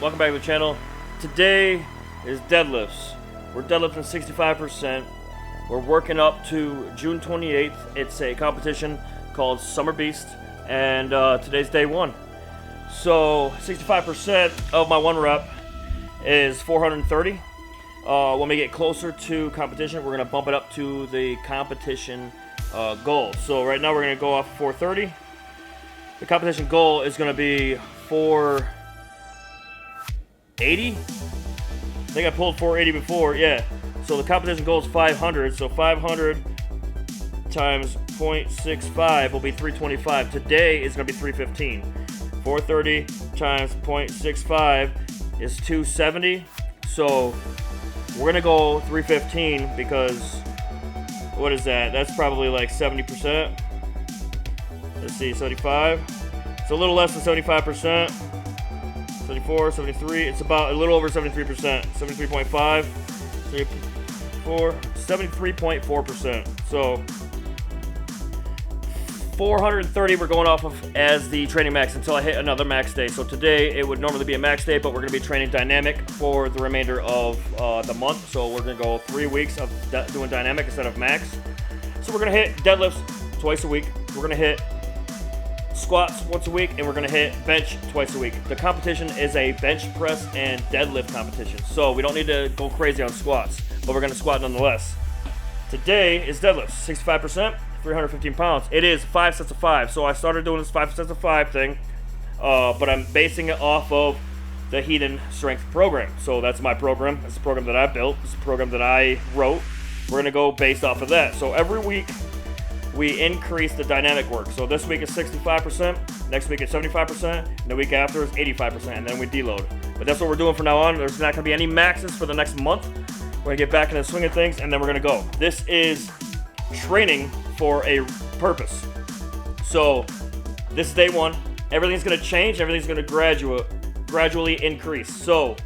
welcome back to the channel. Today is deadlifts. We're deadlifting 65%. We're working up to June 28th. It's a competition called Summer Beast, and today's day one. So 65% of my one rep is 430. When we get closer to competition, we're gonna bump it up to the competition goal. So right now we're gonna go off 430. The competition goal is gonna be 480. I think I pulled 480 before, yeah. So the competition goal is 500. So 500 times 0.65 will be 325. Today is gonna be 315. 430 times 0.65 is 270. So we're gonna go 315 because what is that? That's probably like 70%. Let's see, 75. It's a little less than 75%. 74, 73. It's about a little over 73%. 73.5. 73.4%. So 430 we're going off of as the training max until I hit another max day. So today it would normally be a max day, but we're going to be training dynamic for the remainder of the month. So we're going to go 3 weeks of doing dynamic instead of max. So we're going to hit deadlifts twice a week. We're going to hit squats once a week, and we're going to hit bench twice a week. The competition is a bench press and deadlift competition, so we don't need to go crazy on squats, but we're going to squat nonetheless. Today is deadlifts, 65%, 315 pounds. It is 5 sets of 5, so I started doing this 5 sets of 5 thing, but I'm basing it off of the EliteFTS Strength Program. So that's my program. It's a program that I built. It's a program that I wrote. We're going to go based off of that. So every week we increase the dynamic work. So this week is 65%, next week is 75%, and the week after is 85%, and then we deload. But that's what we're doing from now on. There's not gonna be any maxes for the next month. We're gonna get back in the swing of things, and then we're gonna go. This is training for a purpose. So this is day one. Everything's gonna change, everything's gonna gradually increase. So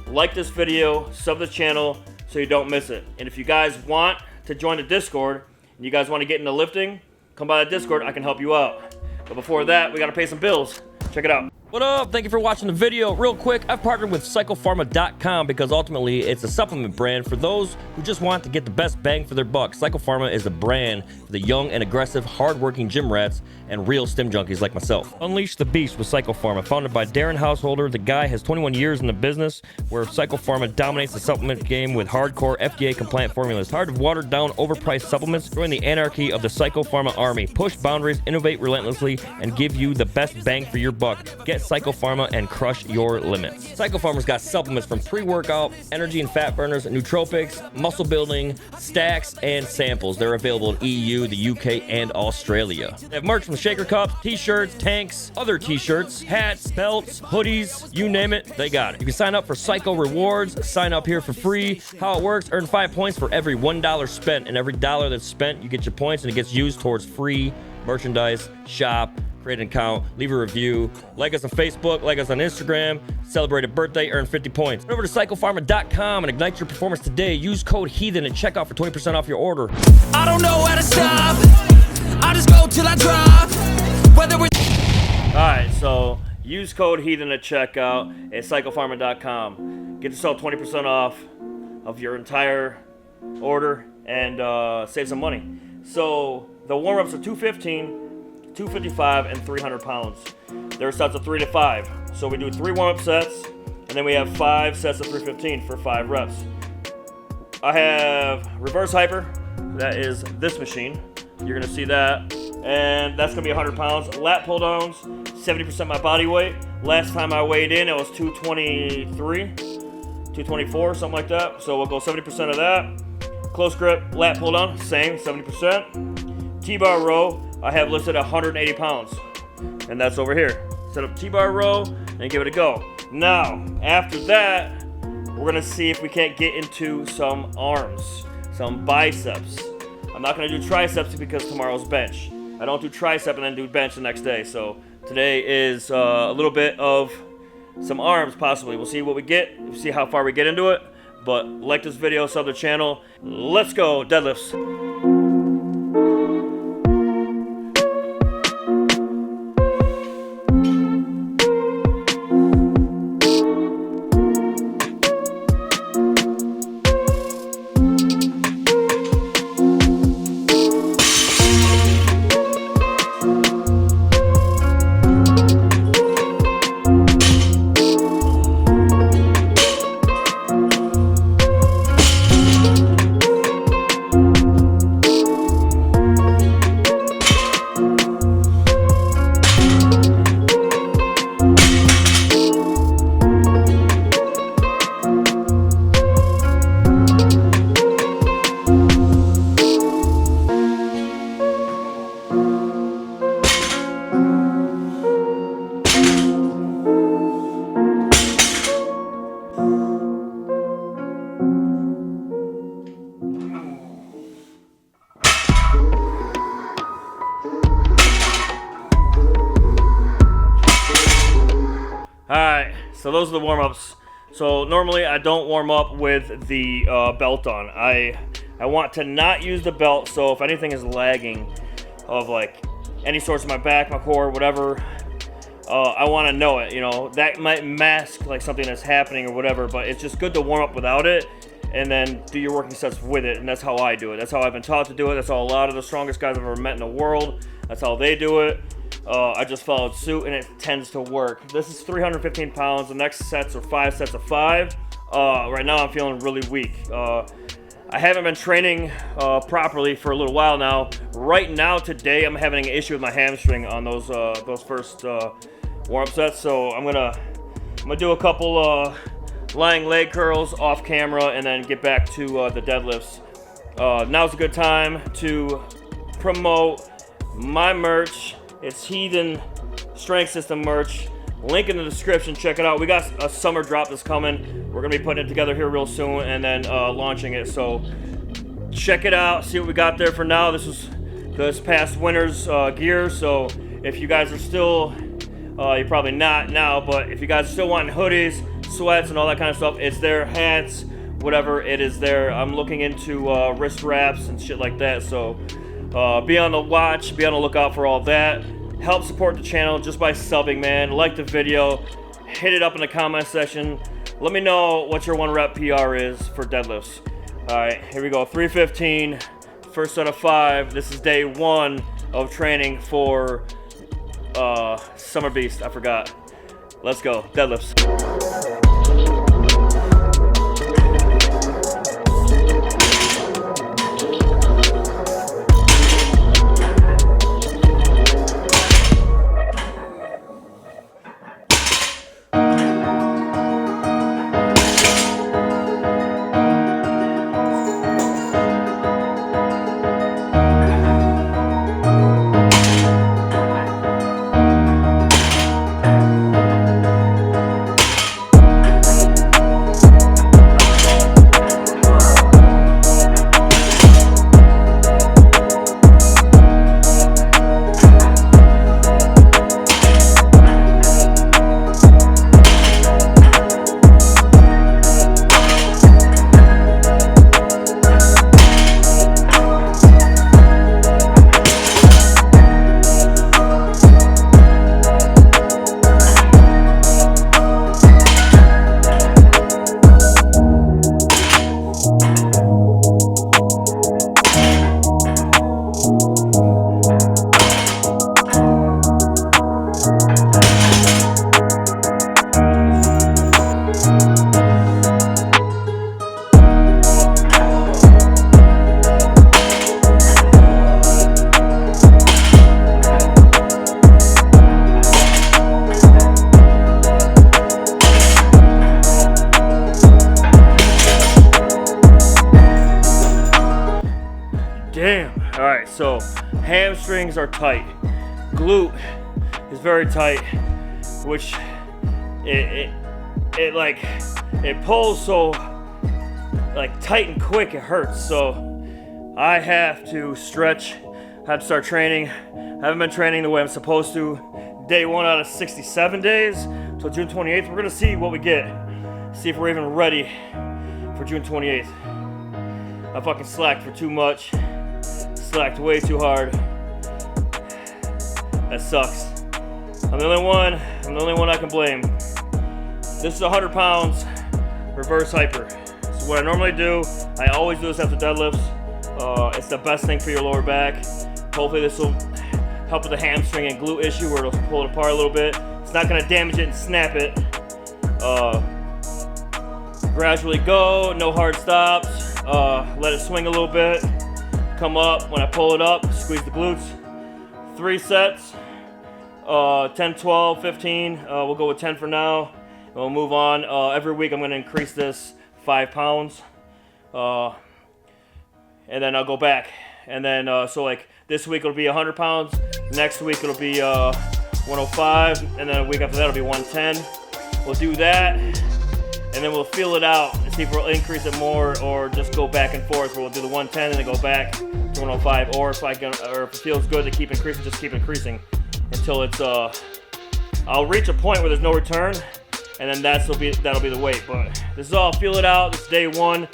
like this video, sub the channel so you don't miss it. And if you guys want to join the Discord, and you guys want to get into lifting, come by the Discord, I can help you out. But before that, we gotta pay some bills. Check it out. What up? Thank you for watching the video. Real quick, I've partnered with CyclePharma.com because ultimately it's a supplement brand for those who just want to get the best bang for their buck. CyclePharma is a brand for the young and aggressive, hard-working gym rats and real stim junkies like myself. Unleash the beast with CyclePharma. Founded by Darren Householder, the guy has 21 years in the business where CyclePharma dominates the supplement game with hardcore FDA-compliant formulas. Tired of watered-down, overpriced supplements? Join the anarchy of the CyclePharma army. Push boundaries, innovate relentlessly, and give you the best bang for your buck. Get CyclePharma and crush your limits. CyclePharma's got supplements from pre-workout, energy and fat burners, nootropics, muscle building, stacks, and samples. They're available in EU, the UK, and Australia. They have merch from shaker cups, t-shirts, tanks, other t-shirts, hats, belts, hoodies, you name it, they got it. You can sign up for Cycle Rewards, sign up here for free. How it works, earn 5 points for every $1 spent, and every dollar that's spent, you get your points, and it gets used towards free merchandise, shop, create an account, leave a review, like us on Facebook, like us on Instagram, celebrate a birthday, earn 50 points. Head over to CyclePharma.com and ignite your performance today. Use code HEATHEN at checkout for 20% off your order. I don't know where to stop. I just go till I drop. Whether we're Alright, so use code HEATHEN at checkout at CyclePharma.com. Get yourself 20% off of your entire order and save some money. So the warm-ups are 215, 255, and 300 pounds. There are sets of 3 to 5. So we do 3 warm-up sets, and then we have 5 sets of 315 for 5 reps. I have reverse hyper. That is this machine. You're gonna see that. And that's gonna be 100 pounds. Lat pull downs, 70% my body weight. Last time I weighed in, it was 223, 224, something like that. So we'll go 70% of that. Close grip, lat pull down, same, 70%. T-bar row, I have listed 180 pounds, and that's over here. Set up T-bar row and give it a go. Now, after that, we're gonna see if we can't get into some arms, some biceps. I'm not gonna do triceps because tomorrow's bench. I don't do tricep and then do bench the next day. So today is a little bit of some arms possibly. We'll see what we get, we'll see how far we get into it. But like this video, sub the channel. Let's go, deadlifts. So those are the warm-ups. So normally I don't warm up with the belt on. I want to not use the belt, so if anything is lagging of like any sorts of my back, my core, whatever, I want to know it. You know, that might mask like something that's happening or whatever, but it's just good to warm up without it and then do your working sets with it. And that's how I do it. That's how I've been taught to do it. That's how a lot of the strongest guys I've ever met in the world, that's how they do it. I just followed suit and it tends to work. This is 315 pounds. The next sets are 5 sets of 5. Right now I'm feeling really weak. I haven't been training properly for a little while now. Right now, today, I'm having an issue with my hamstring on those first warm-up sets. So I'm gonna do a couple lying leg curls off camera and then get back to the deadlifts. Now's a good time to promote my merch. It's Heathen Strength System merch. Link in the description. Check it out. We got a summer drop that's coming. We're gonna be putting it together here real soon and then launching it. So check it out. See what we got there for now. This was this past winter's gear. So if you guys are still, you're probably not now, but if you guys are still wanting hoodies, sweats, and all that kind of stuff, it's there. Hats, whatever, it is there. I'm looking into wrist wraps and shit like that. So be on the watch. Be on the lookout for all that. Help support the channel just by subbing, man. Like the video, hit it up in the comment section. Let me know what your 1 rep PR is for deadlifts. All right, here we go. 315, first set of 5. This is day 1 of training for Summer Beast. I forgot. Let's go, deadlifts. Damn. All right, so hamstrings are tight. Glute is very tight, which it pulls so like tight and quick it hurts. So I have to stretch. I have to start training. I haven't been training the way I'm supposed to. Day 1 out of 67 days till June 28th. We're gonna see what we get. See if we're even ready for June 28th. I fucking slacked for too much. Slacked way too hard. That sucks. I'm the only one I can blame. This is 100 pounds reverse hyper. So what I normally do, I always do this after deadlifts. It's the best thing for your lower back. Hopefully this will help with the hamstring and glute issue where it'll pull it apart a little bit. It's not gonna damage it and snap it. Gradually go, no hard stops. Let it swing a little bit. Come up, when I pull it up, squeeze the glutes. 3 sets, 10, 12, 15. We'll go with 10 for now. And we'll move on. Every week I'm gonna increase this 5 pounds. And then I'll go back. And then, so like this week it'll be 100 pounds. Next week it'll be 105. And then a week after that it'll be 110. We'll do that. And then we'll feel it out and see if we'll increase it more or just go back and forth. Where we'll do the 110 and then go back to 105. Or if it feels good to keep increasing, just keep increasing until it's I'll reach a point where there's no return, and then that'll be the weight. But this is all feel it out. This is day 1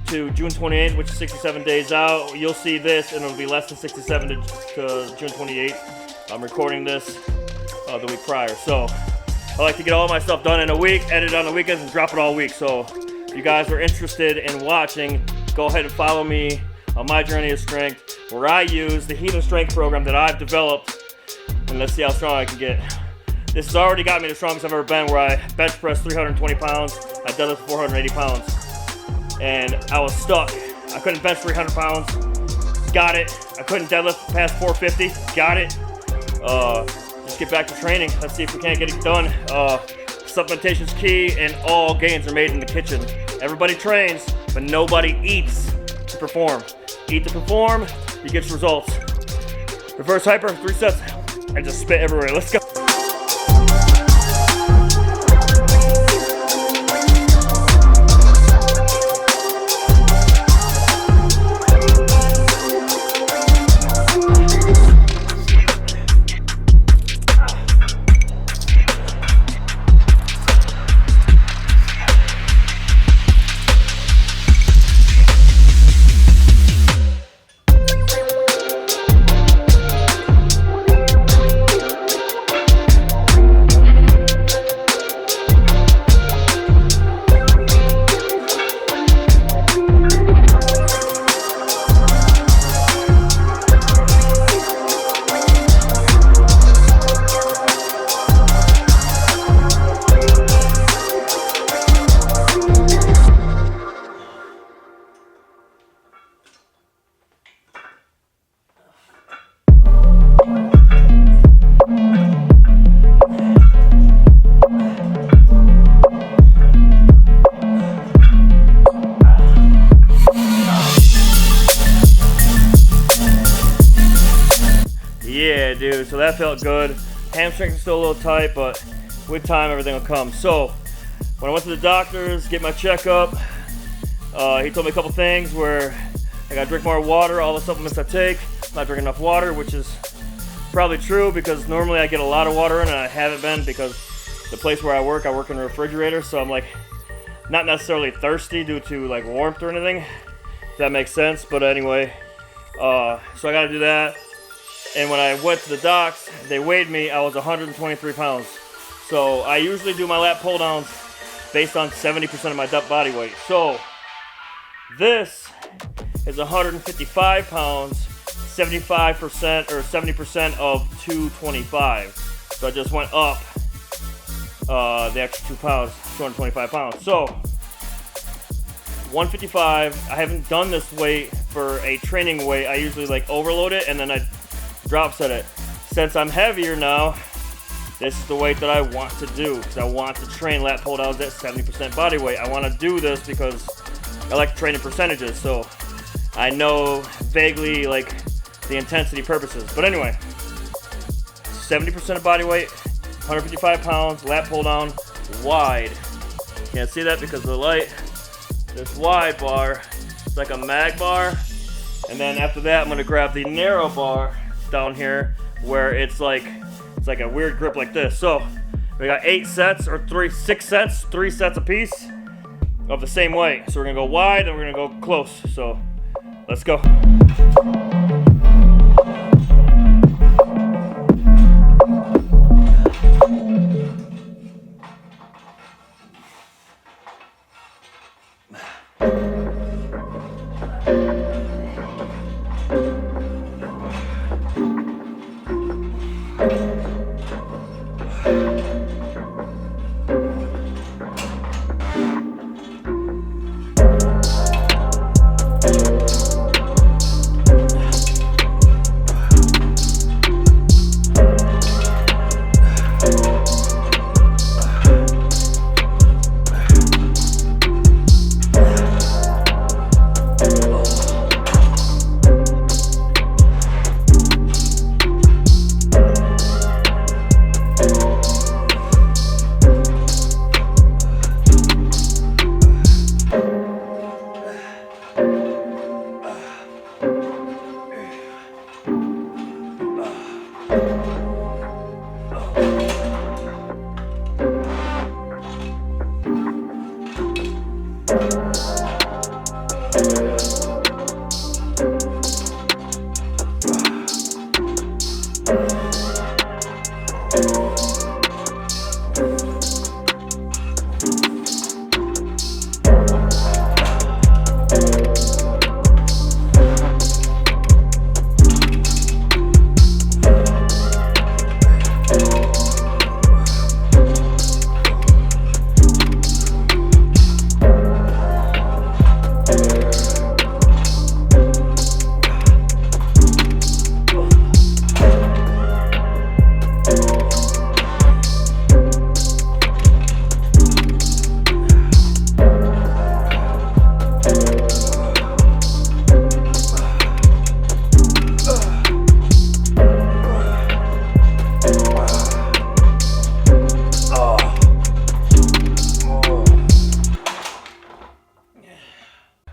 to June 28th, which is 67 days out. You'll see this, and it'll be less than 67 to June 28th. I'm recording this the week prior, so I like to get all my stuff done in a week, edit on the weekends, and drop it all week. So if you guys are interested in watching, go ahead and follow me on my journey of strength, where I use the Healing Strength Program that I've developed, and let's see how strong I can get. This has already got me the strongest I've ever been, where I bench press 320 pounds, I deadlift 480 pounds, and I was stuck. I couldn't bench 300 pounds, got it. I couldn't deadlift past 450, got it. Just get back to training. Let's see if we can't get it done. Supplementation's key, and all gains are made in the kitchen. Everybody trains, but nobody eats to perform. Eat to perform, you get your results. Reverse hyper, 3 sets, and just spit everywhere. Let's go. Yeah, dude, so that felt good. Hamstrings are still a little tight, but with time, everything will come. So, when I went to the doctors, get my checkup, he told me a couple things where I gotta drink more water, all the supplements I take, I'm not drinking enough water, which is probably true because normally I get a lot of water in and I haven't been because the place where I work in a refrigerator, so I'm like not necessarily thirsty due to like warmth or anything, if that makes sense. But anyway, so I gotta do that. And when I went to the docs, they weighed me, I was 123 pounds. So I usually do my lat pull downs based on 70% of my body weight. So this is 155 pounds, 75% or 70% of 225. So I just went up the extra 2 pounds, 225 pounds. So 155, I haven't done this weight for a training weight. I usually like overload it and then I drop set it. Since I'm heavier now, this is the weight that I want to do because I want to train lat pull downs at 70% body weight. I want to do this because I like training percentages, so I know vaguely like the intensity purposes. But anyway, 70% of body weight, 155 pounds, lat pull down, wide. Can't see that because of the light. This wide bar, it's like a mag bar. And then after that, I'm gonna grab the narrow bar down here where it's like a weird grip like this. So we got 8 sets or 6 sets, 3 sets a piece of the same weight. So we're gonna go wide and we're gonna go close. So let's go.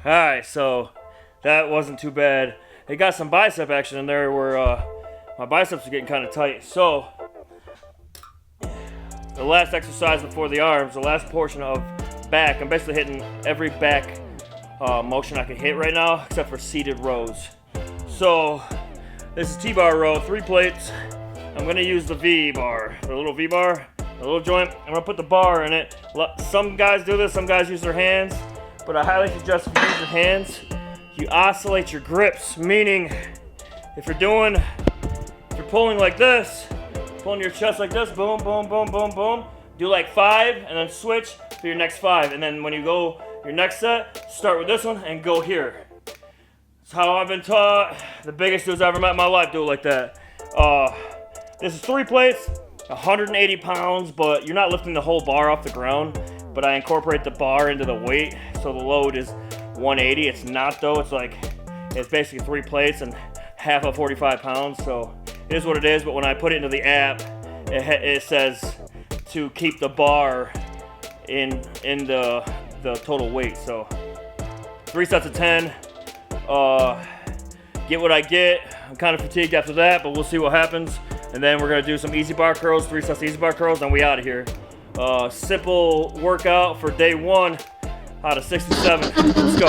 Alright, so that wasn't too bad. It got some bicep action in there where my biceps are getting kind of tight. So, the last exercise before the arms, the last portion of back, I'm basically hitting every back motion I can hit right now, except for seated rows. So, this is T-bar row, 3 plates. I'm going to use the V-bar, the little V-bar, the little joint. I'm going to put the bar in it. Some guys do this, some guys use their hands. But I highly suggest if you use your hands, you oscillate your grips. Meaning, if you're pulling like this, pulling your chest like this, boom, boom, boom, boom, boom. Do like 5, and then switch to your next 5. And then when you go your next set, start with this one and go here. That's how I've been taught. The biggest dudes I ever met in my life do it like that. This is 3 plates, 180 pounds, but you're not lifting the whole bar off the ground. But I incorporate the bar into the weight, so the load is 180. It's not though, it's basically 3 plates and half of 45 pounds, so it is what it is. But when I put it into the app, it says to keep the bar in the total weight. So 3 sets of 10, get what I get. I'm kind of fatigued after that, but we'll see what happens. And then we're gonna do some easy bar curls, 3 sets of easy bar curls, and we out of here. Simple workout for day 1 out of 67. Let's go.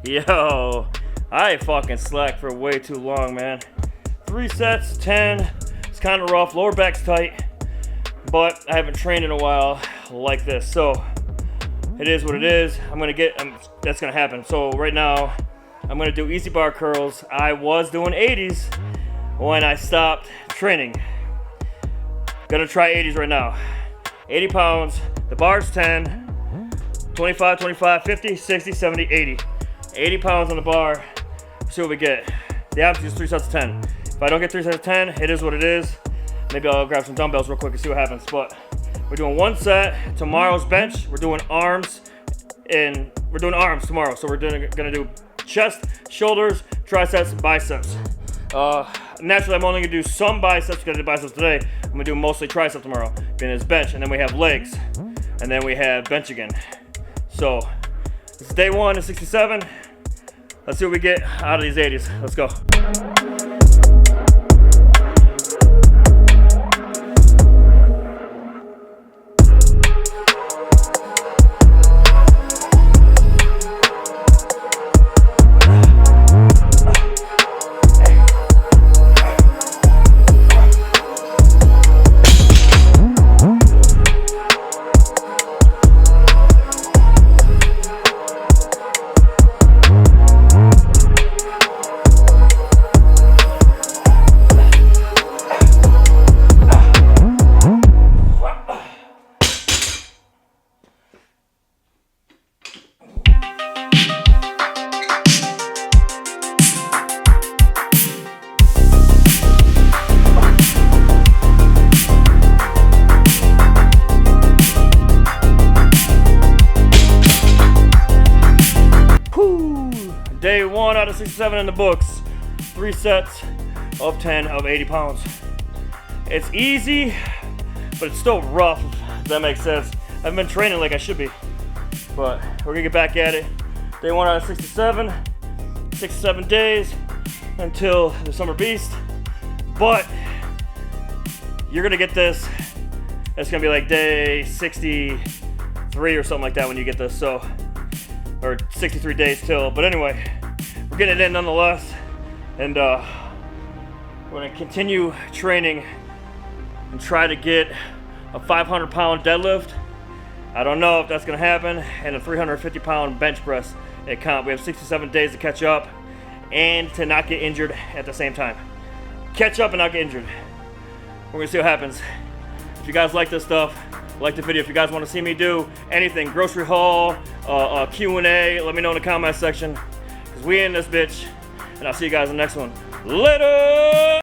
Yo, I fucking slacked for way too long, man. 3 sets, 10. It's kind of rough. Lower back's tight, but I haven't trained in a while like this, so it is what it is. That's gonna happen. So right now, I'm gonna do easy bar curls. I was doing 80s when I stopped training. Gonna try 80s right now. 80 pounds. The bar's 10. 25, 25, 50, 60, 70, 80. 80 pounds on the bar. See what we get. The average is 3 sets of 10. If I don't get 3 sets of 10, it is what it is. Maybe I'll grab some dumbbells real quick and see what happens. But we're doing 1 set. Tomorrow's bench, we're doing arms. And we're doing arms tomorrow. So we're gonna do chest, shoulders, triceps, biceps. Naturally, I'm only gonna do some biceps because I did biceps today. I'm gonna do mostly tricep tomorrow. Then it's bench, and then we have legs. And then we have bench again. So this is day 1 of 67. Let's see what we get out of these 80s. Let's go. day 1 out of 67 in the books. 3 sets of 10 of 80 pounds. It's easy, but it's still rough, if that makes sense. I've been training like I should be, but we're gonna get back at it. Day 1 out of 67, 67 days until the summer beast. But you're gonna get this. It's gonna be like day 63 or something like that when you get this. So, or 63 days till. But anyway, we're getting it in nonetheless, and we're gonna continue training and try to get a 500-pound deadlift. I don't know if that's gonna happen, and a 350-pound bench press at comp. We have 67 days to catch up and to not get injured at the same time. Catch up and not get injured. We're gonna see what happens. If you guys like this stuff, like the video. If you guys want to see me do anything, grocery haul, Q&A, let me know in the comment section, because we in this bitch, and I'll see you guys in the next one. Later!